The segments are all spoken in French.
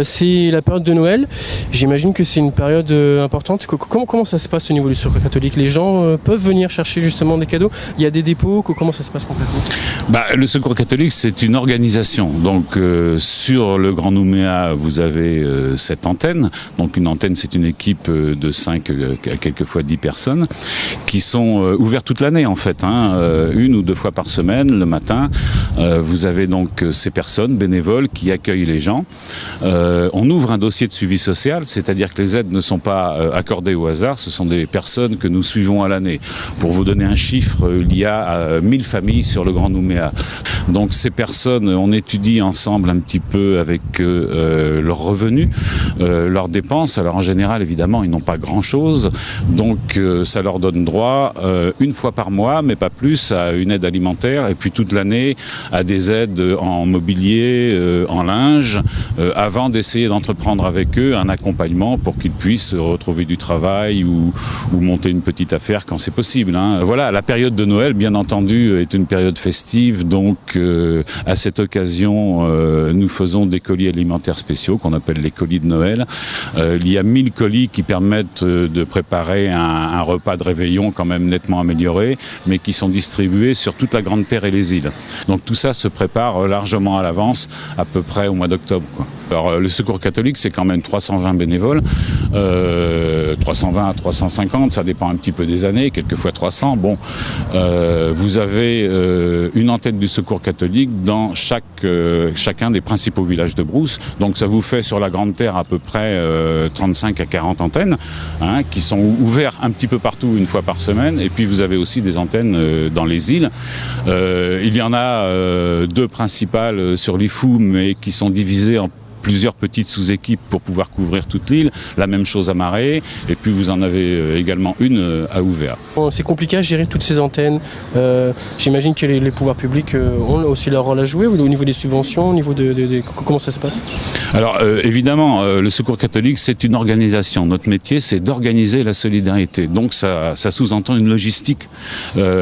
C'est la période de Noël, j'imagine que c'est une période importante. Comment ça se passe au niveau du Secours catholique? Les gens peuvent venir chercher justement des cadeaux? Il y a des dépôts? Comment ça se passe concrètement? Le Secours catholique, c'est une organisation. Donc sur le Grand Nouméa, vous avez 7 antennes. Donc une antenne, c'est une équipe de 5 à quelquefois 10 personnes qui sont ouvertes toute l'année en fait, une ou deux fois par semaine le matin. Vous avez donc ces personnes bénévoles qui accueillent les gens. On ouvre un dossier de suivi social, c'est-à-dire que les aides ne sont pas accordées au hasard, ce sont des personnes que nous suivons à l'année. Pour vous donner un chiffre, il y a 1000 familles sur le Grand Nouméa. Donc ces personnes, on étudie ensemble un petit peu avec leurs revenus, leurs dépenses. Alors en général, évidemment, ils n'ont pas grand-chose, donc ça leur donne droit une fois par mois, mais pas plus, à une aide alimentaire, et puis toute l'année à des aides en mobilier, en linge, avant d'essayer d'entreprendre avec eux un accompagnement pour qu'ils puissent retrouver du travail ou monter une petite affaire quand c'est possible. Voilà, la période de Noël, bien entendu, est une période festive, donc à cette occasion, nous faisons des colis alimentaires spéciaux qu'on appelle les colis de Noël. Il y a 1000 colis qui permettent de préparer un repas de réveillon quand même nettement amélioré, mais qui sont distribués sur toute la Grande Terre et les îles. Donc tout ça se prépare largement à l'avance, à peu près au mois d'octobre, quoi. Alors le Secours catholique, c'est quand même 320 bénévoles, 320 à 350, ça dépend un petit peu des années, quelquefois 300. Bon, vous avez une antenne du Secours catholique dans chacun des principaux villages de Brousse. Donc ça vous fait sur la Grande Terre à peu près 35 à 40 antennes, qui sont ouvertes un petit peu partout une fois par semaine. Et puis vous avez aussi des antennes dans les îles. Il y en a 2 principales sur l'Ifou, mais qui sont divisées en plusieurs petites sous-équipes pour pouvoir couvrir toute l'île. La même chose à Marais, et puis vous en avez également une à Ouvéa. C'est compliqué à gérer toutes ces antennes. J'imagine que les pouvoirs publics ont aussi leur rôle à jouer au niveau des subventions, au niveau comment ça se passe? Alors évidemment, le Secours catholique, c'est une organisation. Notre métier, c'est d'organiser la solidarité. Donc ça sous-entend une logistique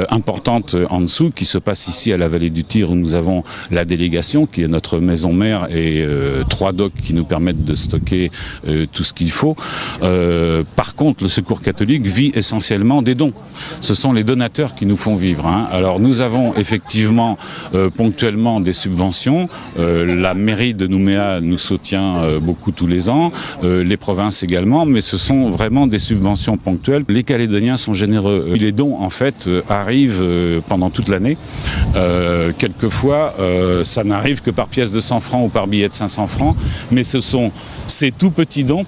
importante en dessous qui se passe ici à la Vallée du Tir, où nous avons la délégation, qui est notre maison mère, et 3 docks qui nous permettent de stocker tout ce qu'il faut. Par contre, le Secours catholique vit essentiellement des dons. Ce sont les donateurs qui nous font vivre. Alors nous avons effectivement ponctuellement des subventions. La mairie de Nouméa nous soutient beaucoup tous les ans, les provinces également, mais ce sont vraiment des subventions ponctuelles. Les Calédoniens sont généreux. Les dons, en fait, arrivent pendant toute l'année. Quelquefois, ça n'arrive que par pièce de 100 francs ou par billet de 500 francs, mais ce sont ces tout petits dons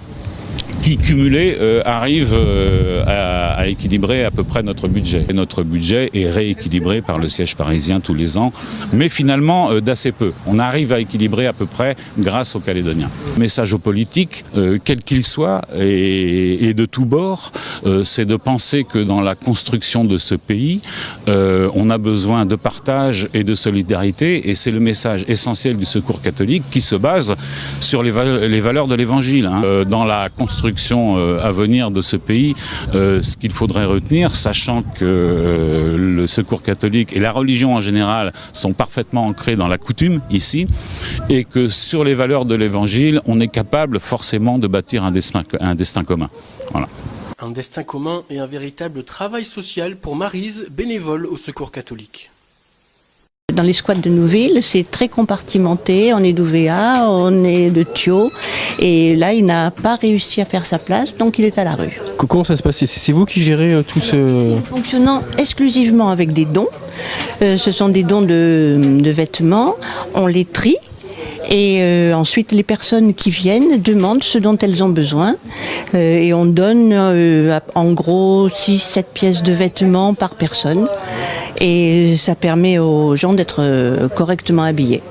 qui, cumulés, arrivent à équilibrer à peu près notre budget. Et notre budget est rééquilibré par le siège parisien tous les ans, mais finalement d'assez peu. On arrive à équilibrer à peu près grâce aux Calédoniens. Le message aux politiques, quel qu'il soit, et de tous bords, c'est de penser que dans la construction de ce pays, on a besoin de partage et de solidarité, et c'est le message essentiel du Secours catholique qui se base sur les valeurs de l'Évangile. Dans la construction à venir de ce pays, ce qu'il faudrait retenir, sachant que le Secours catholique et la religion en général sont parfaitement ancrés dans la coutume ici, et que sur les valeurs de l'Évangile, on est capable forcément de bâtir un destin commun. Voilà. Un destin commun et un véritable travail social pour Maryse, bénévole au Secours catholique. Dans les squats de Nouville, c'est très compartimenté, on est d'Ouvéa, on est de Thio, et là il n'a pas réussi à faire sa place, donc il est à la rue. Comment ça se passe? C'est vous qui gérez tout ce... Fonctionnant exclusivement avec des dons, ce sont des dons de vêtements, on les trie, et ensuite les personnes qui viennent demandent ce dont elles ont besoin, et on donne en gros 6-7 pièces de vêtements par personne, et ça permet aux gens d'être correctement habillés.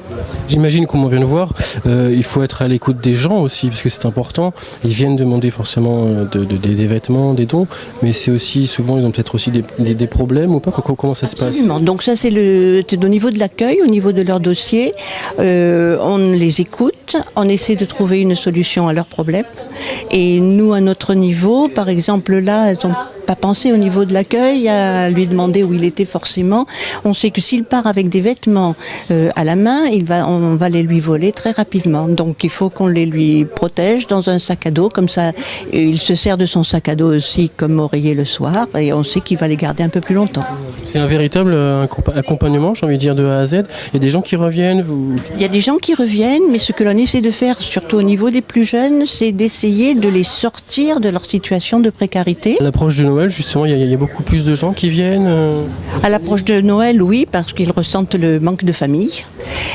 J'imagine, comme on vient de voir, il faut être à l'écoute des gens aussi, parce que c'est important. Ils viennent demander forcément des vêtements, des dons, mais c'est aussi, souvent, ils ont peut-être aussi des problèmes ou pas? Comment ça se passe? Absolument. Donc ça, c'est au niveau de l'accueil, au niveau de leur dossier. On les écoute, on essaie de trouver une solution à leurs problèmes. Et nous, à notre niveau, par exemple, là, elles ont pas pensé au niveau de l'accueil à lui demander où il était forcément. On sait que s'il part avec des vêtements à la main, on va les lui voler très rapidement. Donc il faut qu'on les lui protège dans un sac à dos, comme ça il se sert de son sac à dos aussi comme oreiller le soir et on sait qu'il va les garder un peu plus longtemps. C'est un véritable accompagnement, j'ai envie de dire, de A à Z. Il y a des gens qui reviennent. Il y a des gens qui reviennent, mais ce que l'on essaie de faire, surtout au niveau des plus jeunes, c'est d'essayer de les sortir de leur situation de précarité. À l'approche de Noël, justement, il y a beaucoup plus de gens qui viennent. À l'approche de Noël, oui, parce qu'ils ressentent le manque de famille.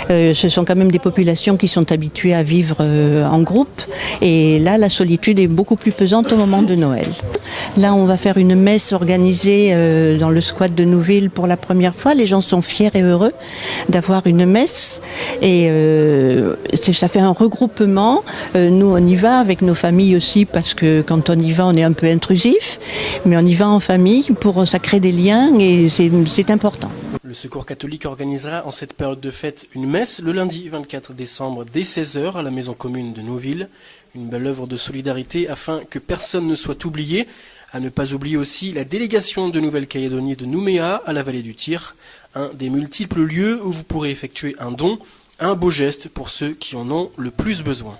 Ce sont quand même des populations qui sont habituées à vivre en groupe. Et là, la solitude est beaucoup plus pesante au moment de Noël. Là, on va faire une messe organisée dans le squat de Nouville pour la première fois. Les gens sont fiers et heureux d'avoir une messe. Et ça fait un regroupement. Nous, on y va avec nos familles aussi, parce que quand on y va, on est un peu intrusif. Mais on y va en famille pour ça crée des liens et c'est important. Le Secours catholique organisera en cette période de fête une messe le lundi 24 décembre dès 16h à la maison commune de Nouville. Une belle œuvre de solidarité afin que personne ne soit oublié. À ne pas oublier aussi la délégation de Nouvelle-Calédonie de Nouméa à la vallée du Tyr, un des multiples lieux où vous pourrez effectuer un don, un beau geste pour ceux qui en ont le plus besoin.